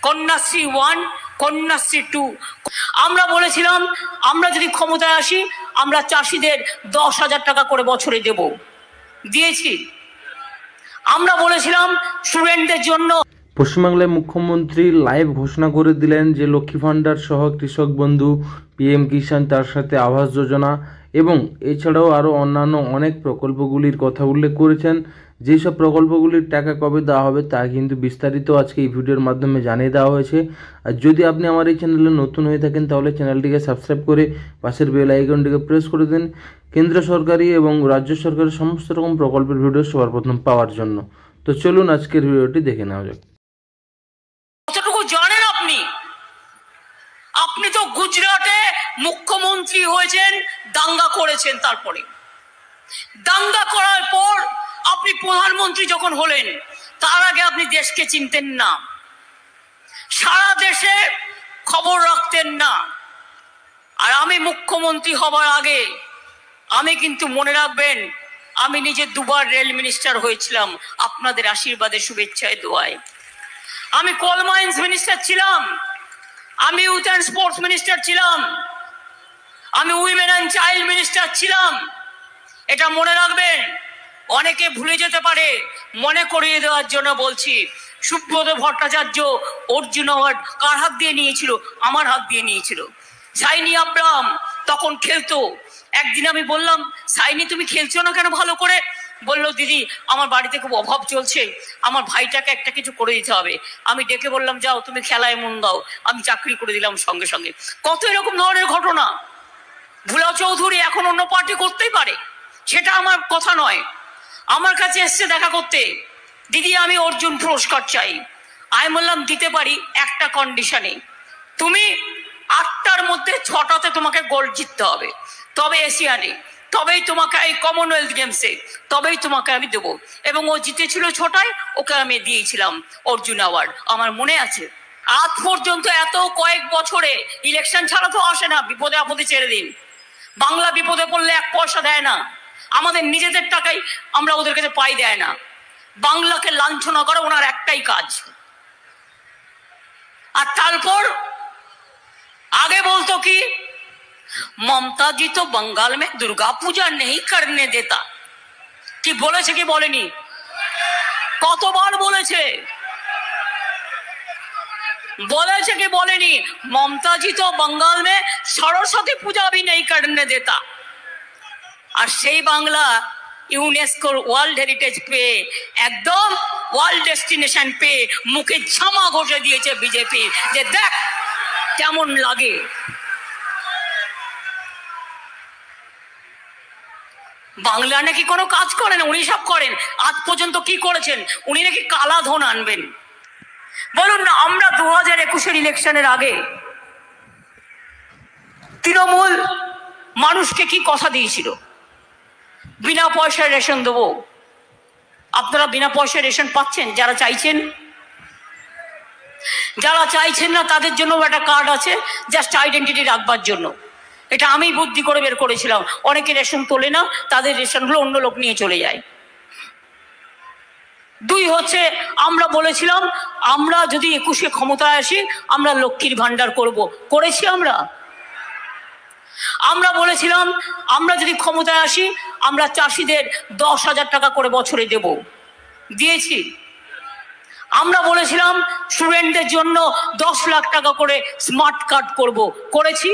কন্যাশ্রী 1, কন্যাশ্রী 2। আমরা বলেছিলাম আমরা যদি ক্ষমতায় আসি আমরা চাষিদের 10,000 টাকা করে বছরে দেব, দিয়েছি। আমরা বলেছিলাম স্টুডেন্টদের জন্য। পশ্চিমবাংলায় মুখ্যমন্ত্রী লাইভ ঘোষণা করে দিলেন যে লক্ষ্মী ভাণ্ডার সহ কৃষক বন্ধু, পিএম কিষাণ, তার সাথে আবাস যোজনা এবং এছাড়াও আরও অন্যান্য অনেক প্রকল্পগুলির কথা উল্লেখ করেছেন। যেসব প্রকল্পগুলির টাকা কবে দেওয়া হবে তা কিন্তু বিস্তারিত আজকে এই ভিডিওর মাধ্যমে জানিয়ে দেওয়া হয়েছে। আর যদি আপনি আমার এই চ্যানেলে নতুন হয়ে থাকেন তাহলে চ্যানেলটিকে সাবস্ক্রাইব করে পাশের বেল আইকনটিকে প্রেস করে দিন কেন্দ্র সরকারি এবং রাজ্য সরকারের সমস্ত রকম প্রকল্পের ভিডিও সবার প্রথম পাওয়ার জন্য। তো চলুন আজকের ভিডিওটি দেখে নেওয়া যাক। কতটুকু জানেন আপনি? আপনি তো গুজরাটে মুখ্যমন্ত্রী হয়েছেন, দাঙ্গা করেছেন। তারপরে দাঙ্গা করার পর আপনি প্রধানমন্ত্রী যখন হলেন তার আগে আপনি দেশকে চিনতেন না, সারা দেশে খবর রাখতেন না। আর আমি মুখ্যমন্ত্রী হবার আগে আমি কিন্তু মনে রাখবেন আমি নিজে দুবার রেল মিনিস্টার হয়েছিলাম আপনাদের আশীর্বাদে, শুভেচ্ছায়, দোয়ায়। আমি কোল মাইন্স মিনিস্টার ছিলাম, আমি ইউথ অ্যান্ড স্পোর্টস মিনিস্টার ছিলাম, আমি উইমেন অ্যান্ড চাইল্ড মিনিস্টার ছিলাম। এটা মনে রাখবেন। অনেকে ভুলে যেতে পারে, মনে করিয়ে দেওয়ার জন্য বলছি। সুব্রত ভট্টাচার্য অর্জুন অ্যাওয়ার্ড কার হাত দিয়ে নিয়েছিল? আমার হাত দিয়ে নিয়েছিল। সাইনি আব্রাহাম তখন খেলতো। একদিন আমি বললাম, সাইনি তুমি খেলছো না কেন ভালো করে? বললো, দিদি আমার বাড়িতে খুব অভাব চলছে, আমার ভাইটাকে একটা কিছু করে দিতে হবে। আমি ডেকে বললাম, যাও তুমি খেলায় মন দাও, আমি চাকরি করে দিলাম সঙ্গে সঙ্গে। কত এরকম ধরনের ঘটনা। ভুলা চৌধুরী এখন অন্য পার্টি করতেই পারে, সেটা আমার কথা নয়। আমার কাছে এসছে দেখা করতে, দিদি আমি অর্জুন পুরস্কার চাই। আমি বললাম দিতে পারি একটা কন্ডিশনে, তুমি 8টার মধ্যে 6টাতে তোমাকে গোল্ড জিততে হবে, তবে এশিয়ানে, তবেই তোমাকে এই কমনওয়েলথ গেমসে, তবেই তোমাকে আমি দেবো। এবং ও জিতেছিল 6টায়, ওকে আমি দিয়েছিলাম অর্জুন অ্যাওয়ার্ড, আমার মনে আছে। আজ পর্যন্ত এত কয়েক বছরে ইলেকশন ছাড়া তো আসে না, বিপদে আপদে ছেড়ে দিন। বাংলা বিপদে পড়লে 1 পয়সা দেয় না, আমাদের নিজেদের টাকাই আমরা ওদের কাছে পাই দেয় না। বাংলাকে লাঞ্ছনা করা ওনার একটাই কাজ। আর তারপর আগে বলতো কি, মমতা জি তো बंगाल में दुर्गा पूजा नहीं करने देता। কি বলেছে কি বলেনি? কতবার বলেছে? বলেছে কি বলেনি? মমতা জি তো बंगाल में सरस्वती पूजा भी नहीं करने देता। আর সেই বাংলা ইউনেস্কোর ওয়ার্ল্ড হেরিটেজ পেয়ে, একদম ওয়ার্ল্ড ডেস্টিনেশন পেয়ে মুখে ঝামা ঘষে দিয়েছে বিজেপি, যে দেখ কেমন লাগে। বাংলা নাকি কোনো কাজ করেন, উনি সব করেন। আজ পর্যন্ত কি করেছেন? উনি নাকি কালা ধন আনবেন। বলুন না, আমরা 2021-এর ইলেকশনের আগে তৃণমূল মানুষকে কি কথা দিয়েছিল? বিনা পয়সায় রেশন দেবো। আপনারা বিনা পয়সায় রেশন পাচ্ছেন? যারা চাইছেন, যারা চাইছেন না তাদের জন্য একটা কার্ড আছে, জাস্ট আইডেন্টিটি রাখবার জন্য। এটা আমি বুদ্ধি করে বের করেছিলাম। অনেকে রেশন তোলে না, তাদের রেশনগুলো অন্য লোক নিয়ে চলে যায়। 2 হচ্ছে, আমরা বলেছিলাম আমরা যদি 21-এ ক্ষমতায় আসি আমরা লক্ষ্মীর ভাণ্ডার করব, করেছি আমরা। আমরা বলেছিলাম আমরা যদি ক্ষমতায় আসি আমরা চাষিদের 10,000 টাকা করে বছরে দেব, দিয়েছি। আমরা বলেছিলাম স্টুডেন্টদের জন্য 10 লাখ টাকা করে স্মার্ট কার্ড করব, করেছি।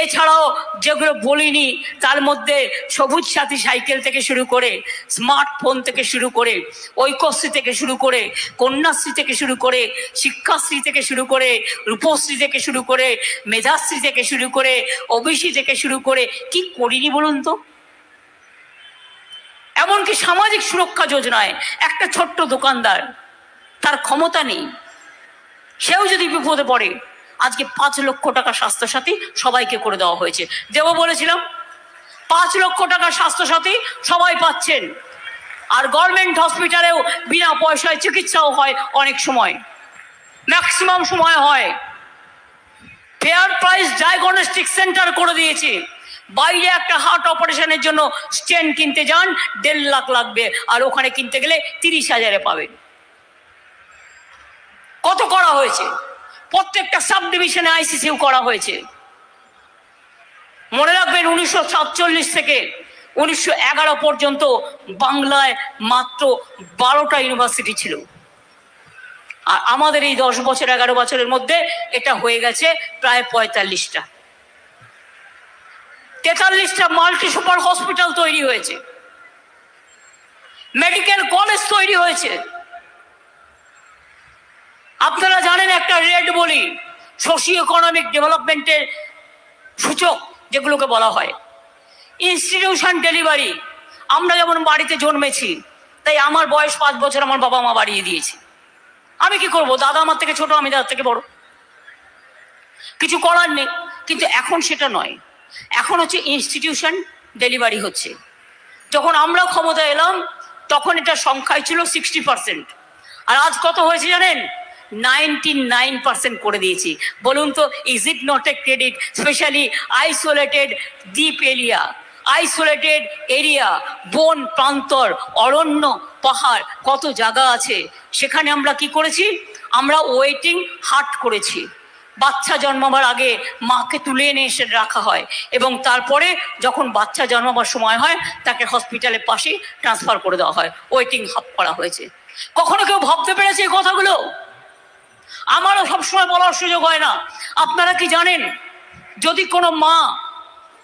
এছাড়াও যেগুলো বলিনি তার মধ্যে সবুজ সাথী সাইকেল থেকে শুরু করে, স্মার্টফোন থেকে শুরু করে, ঐক্যশ্রী থেকে শুরু করে, কন্যাশ্রী থেকে শুরু করে, শিক্ষাশ্রী থেকে শুরু করে, রূপশ্রী থেকে শুরু করে, মেধাশ্রী থেকে শুরু করে, ওবিসি থেকে শুরু করে, কি করিনি বলুন তো? এমনকি সামাজিক সুরক্ষা যোজনায় একটা ছোট্ট দোকানদার, তার ক্ষমতা নেই, সেও যদি বিপদে পড়ে, আজকে 5 লক্ষ টাকা স্বাস্থ্যসাথী সবাইকে করে দেওয়া হয়েছে। দেব বলেছিলাম, 5 লক্ষ টাকা স্বাস্থ্যসাথী সবাই পাচ্ছেন। আর গভর্নমেন্ট হসপিটালেও বিনা পয়সায় চিকিৎসাও হয়, অনেক সময়, ম্যাক্সিমাম সময় হয়। ফেয়ার প্রাইস ডায়াগনস্টিক সেন্টার করে দিয়েছে। বাইরে একটা হার্ট অপারেশনের জন্য স্টেন কিনতে যান 1.5 লাখ লাগবে, আর ওখানে কিনতে গেলে 30,000-এ পাবেন। কত হয়েছে, প্রত্যেকটা সাব ডিভিশনে আইসিসিউ করা হয়েছে। মনে রাখবেন 1947 থেকে 1911 পর্যন্ত বাংলায় মাত্র 12টা ইউনিভার্সিটি ছিল, আর আমাদের এই 10 বছর 11 বছরের মধ্যে এটা হয়ে গেছে প্রায় 45টা। 43টা মাল্টি সুপার হসপিটাল তৈরি হয়েছে, মেডিকেল কলেজ তৈরি হয়েছে। আপনারা জানেন একটা রেড বলি, সোশিও ইকোনমিক ডেভেলপমেন্টের সূচক যেগুলোকে বলা হয়, ইনস্টিটিউশন ডেলিভারি। আমরা যেমন বাড়িতে জন্মেছি, তাই আমার বয়স 5 বছর আমার বাবা মা বাড়িয়ে দিয়েছে। আমি কি করব? দাদা আমার থেকে ছোট, আমি দাদার থেকে বড়, কিছু করার নেই। কিন্তু এখন সেটা নয়, এখন হচ্ছে ইনস্টিটিউশন ডেলিভারি হচ্ছে। যখন আমরা ক্ষমতা এলাম তখন এটা সংখ্যায় ছিল 60%, আর আজ কত হয়েছে জানেন? 99% করে দিয়েছি। বলুন তো, is it not a credit? Specially isolated দ্বীপ এরিয়া, আইসোলেটেড এরিয়া, বন প্রান্তর, অরণ্য, পাহাড়, কত জায়গা আছে, সেখানে আমরা কি করেছি? আমরা ওয়েটিং হাট করেছি। বাচ্চা জন্মাবার আগে মাকে তুলে এনে এসে রাখা হয়, এবং তারপরে যখন বাচ্চা জন্মাবার সময় হয় তাকে হসপিটালের পাশে ট্রান্সফার করে দেওয়া হয়। ওয়েটিং হাব করা হয়েছে। কখনো কেউ ভাবতে পেরেছে এই কথাগুলো? আমারও সবসময় বলার সুযোগ হয় না। আপনারা কি জানেন, যদি কোনো মা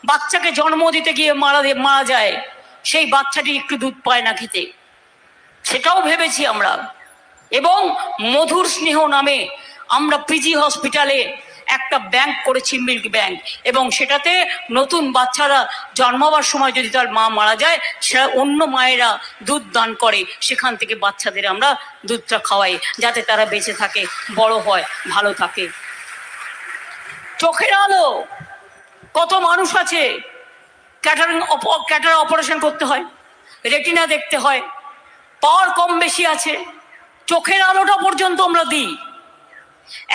বাচ্চাকে জন্ম দিতে গিয়ে মারা যায়, সেই বাচ্চাটি একটু দুধ পায় না খেতে, সেটাও ভেবেছি আমরা। এবং মধুর স্নেহ নামে আমরা পিজি হসপিটালে একটা ব্যাংক করেছি, মিল্ক ব্যাংক, এবং সেটাতে নতুন বাচ্চারা জন্মাবার সময় যদি তার মা মারা যায়, সেটা অন্য মায়েরা দুধ দান করে, সেখান থেকে বাচ্চাদের আমরা দুধটা খাওয়াই, যাতে তারা বেঁচে থাকে, বড় হয়, ভালো থাকে। চোখের আলো, কত মানুষ আছে ক্যাটার অপারেশন করতে হয়, রেটিনা দেখতে হয়, পাওয়ার কম বেশি আছে, চোখের আলোটা পর্যন্ত আমরা দিই।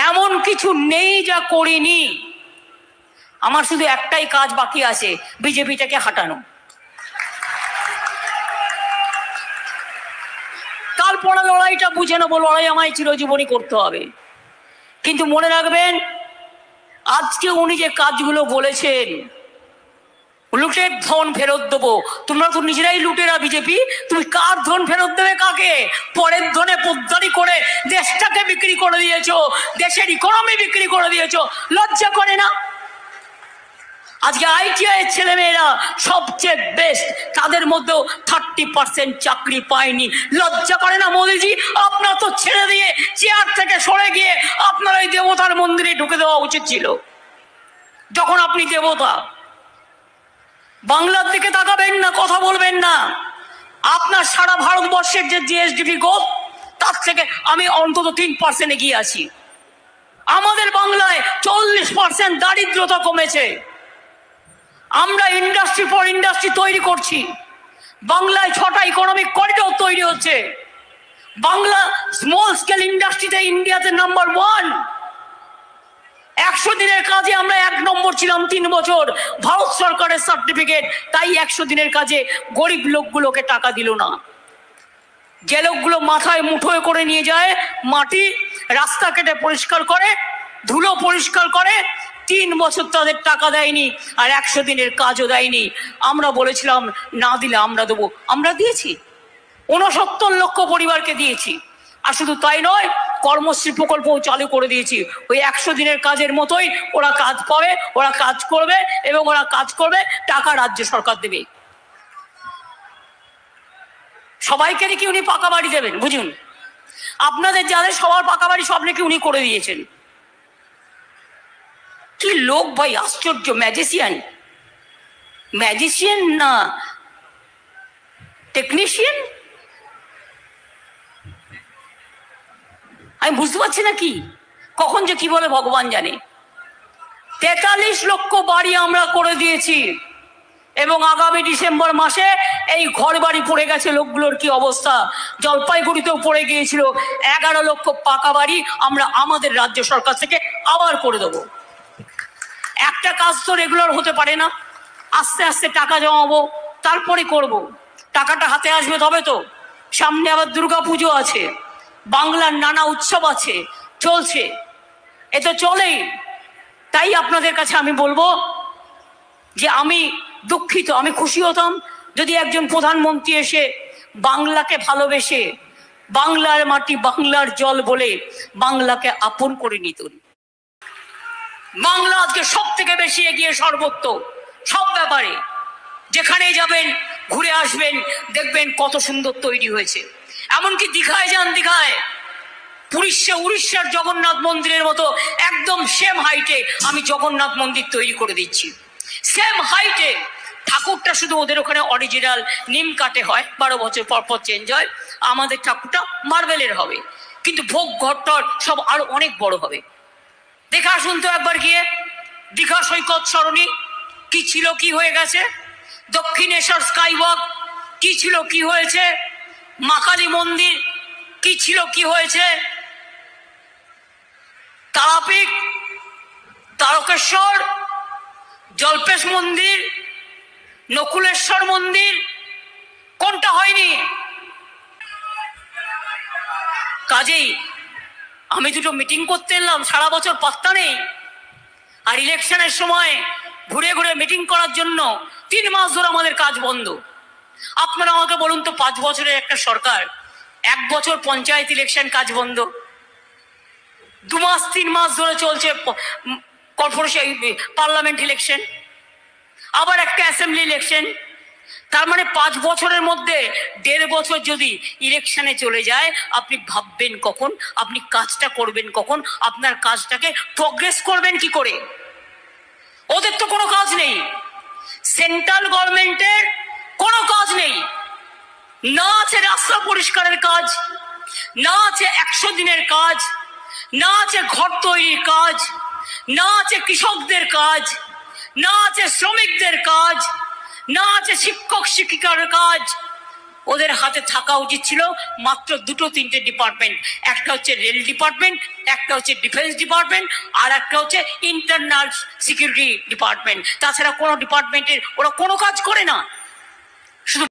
এমন কিছু নেই যা করিনি। আমার শুধু একটাই কাজ বাকি আছে, বিজেপিটাকে হাঁটানো। কাল পড়া লড়াইটা বুঝে নেবো, লড়াই আমায় চিরজীবনই করতে হবে। কিন্তু মনে রাখবেন, আজকে উনি যে কাজগুলো বলেছেন, লুটের ধন ফেরত দেবো, তোমরা তো নিজেরাই লুটেরা বিজেপি, তুমি কার ধন ফেরত দেবে কাকে? পরের ধনে পোদ্দারি করে দেশটাকে বিক্রি করে দিয়েছো, দেশের ইকোনমি বিক্রি করে দিয়েছো। লজ্জা করে না? আজকে ITI এর ছেলেমেয়েরা সবচেয়ে বেস্ট, তাদের মধ্যেও 30% চাকরি পায়নি। লজ্জা করে না মোদিজি? আপনার তো ছেড়ে দিয়ে চেয়ার থেকে সরে গিয়ে আপনার ওই দেবতার মন্দিরে ঢুকে দেওয়া উচিত ছিল, যখন আপনি দেবতা। বাংলার দিকে তাকাবেন না, কথা বলবেন না। আপনার সারা ভারতবর্ষের যে GSDP গ্রোথ, তার থেকে আমি অন্তত 3% এগিয়ে আছি। আমাদের বাংলায় 40% দারিদ্রতা কমেছে। আমরা ইন্ডাস্ট্রি ফর ইন্ডাস্ট্রি তৈরি করছি। বাংলায় 6টা ইকোনমিক করিডোর তৈরি হচ্ছে। বাংলা স্মল স্কেল ইন্ডাস্ট্রিতে ইন্ডিয়াতে নাম্বার 1। 100 দিনের কাজে আমরা 1 নম্বর ছিলাম 3 বছর, ভারত সরকারের সার্টিফিকেট। তাই 100 দিনের কাজে গরিব লোকগুলোকে টাকা দিল না। যে লোকগুলো মাথায় মুঠোয় করে নিয়ে যায় মাটি, রাস্তা কেটে পরিষ্কার করে, ধুলো পরিষ্কার করে, 3 বছর তাদের টাকা দেয়নি, আর 100 দিনের কাজও দেয়নি। আমরা বলেছিলাম না দিলে আমরা দেবো, আমরা দিয়েছি। 69 লক্ষ পরিবারকে দিয়েছি। আর শুধু তাই নয়, কর্মশ্রী প্রকল্পও চালু করে দিয়েছি। ওই 100 দিনের কাজের মতোই ওরা কাজ পাবে, ওরা কাজ করবে, এবং ওরা কাজ করবে, টাকা রাজ্য সরকার দেবে। সবাইকে নাকি উনি পাকা বাড়ি দেবেন, বুঝুন। আপনাদের যাদের সবার পাকা বাড়ি, সব নাকি উনি করে দিয়েছেন। কি লোক ভাই, আশ্চর্য! ম্যাজিশিয়ান, ম্যাজিশিয়ান না টেকনিশিয়ান, আমি বুঝতে পারছি না কি, কখন যে কি বলে ভগবান জানে। 43 লক্ষ বাড়ি আমরা করে দিয়েছি, এবং আগামী ডিসেম্বর মাসে এই ঘর বাড়ি পড়ে গেছে লোকগুলোর কি অবস্থা। জলপাইগুড়িতেও পড়ে গিয়েছিল। 11 লক্ষ পাকা বাড়ি আমরা আমাদের রাজ্য সরকার থেকে আবার করে দেবো। একটা কাজ তো রেগুলার হতে পারে না, আস্তে আস্তে টাকা জমাবো, তারপরে করব। টাকাটা হাতে আসবে তবে তো। সামনে আবার দুর্গাপুজো আছে, বাংলার নানা উৎসব আছে, চলছে, এ তো চলেই। তাই আপনাদের কাছে আমি বলবো যে আমি দুঃখিত, আমি খুশি হতাম যদি একজন প্রধানমন্ত্রী এসে বাংলাকে ভালোবেসে, বাংলার মাটি বাংলার জল বলে বাংলাকে আপন করে নিতেন। বাংলা আজকে সব থেকে বেশি এগিয়ে, সর্বত্র, সব ব্যাপারে। যেখানে যাবেন, ঘুরে আসবেন, দেখবেন কত সুন্দর তৈরি হয়েছে। এমনকি দীঘায় যান, দীঘায় উড়িষ্যার জগন্নাথ মন্দিরের মতো একদম সেম হাইটে আমি জগন্নাথ মন্দির তৈরি করে দিচ্ছি, সেম হাইটে। ঠাকুরটা শুধু ওদের ওখানে অরিজিনাল নিম কাঠে হয়, 12 বছর পর পর চেঞ্জ হয়। আমাদের ঠাকুরটা মার্বেলের হবে, কিন্তু ভোগ ঘরটর সব আরো অনেক বড় হবে। দেখে আসুন তো একবার গিয়ে। দীঘা সৈকত সরণি কি ছিল, কি হয়ে গেছে। দক্ষিণেশ্বর স্কাইওয়াক কি ছিল, কি হয়েছে। মা কালী মন্দির কি ছিল, কি হয়েছে। তারাপীঠ, তারকেশ্বর, জল্পেশ মন্দির, নকুলেশ্বর মন্দির, কোনটা হয়নি? কাজেই আমি দুটো মিটিং করতে এলাম, সারা বছর পাত্তা নেই। আর ইলেকশনের সময় ঘুরে ঘুরে মিটিং করার জন্য 3 মাস ধরে আমাদের কাজ বন্ধ। আপনারা আমাকে বলুন তো, 5 বছরের একটা সরকার, 1 বছর পঞ্চায়েত ইলেকশন কাজ বন্ধ, 2 মাস 3 মাস ধরে চলছে কর্পোরেশন পার্লামেন্ট ইলেকশন, আবার একটা অ্যাসেম্বলি ইলেকশন। তার মানে 5 বছরের মধ্যে 1.5 বছর যদি ইলেকশনে চলে যায়, আপনি ভাববেন কখন, আপনি কাজটা করবেন কখন, আপনার কাজটাকে প্রগ্রেস করবেন কি করে? ওদের তো কোনো কাজ নেই, সেন্ট্রাল গভর্নমেন্টের কোনো কাজ নেই। না আছে রাস্তা পরিষ্কারের কাজ, না আছে 100 দিনের কাজ, না আছে ঘর তৈরির কাজ, না আছে কৃষকদের কাজ, না আছে শ্রমিকদের কাজ, না আছে শিক্ষক শিক্ষিকার কাজ। ওদের হাতে থাকা উচিত ছিল মাত্র 2-3টে ডিপার্টমেন্ট। একটা হচ্ছে রেল ডিপার্টমেন্ট, একটা হচ্ছে ডিফেন্স ডিপার্টমেন্ট, আর একটা হচ্ছে ইন্টারনাল সিকিউরিটি ডিপার্টমেন্ট। তাছাড়া কোনো ডিপার্টমেন্টের ওরা কোনো কাজ করে না।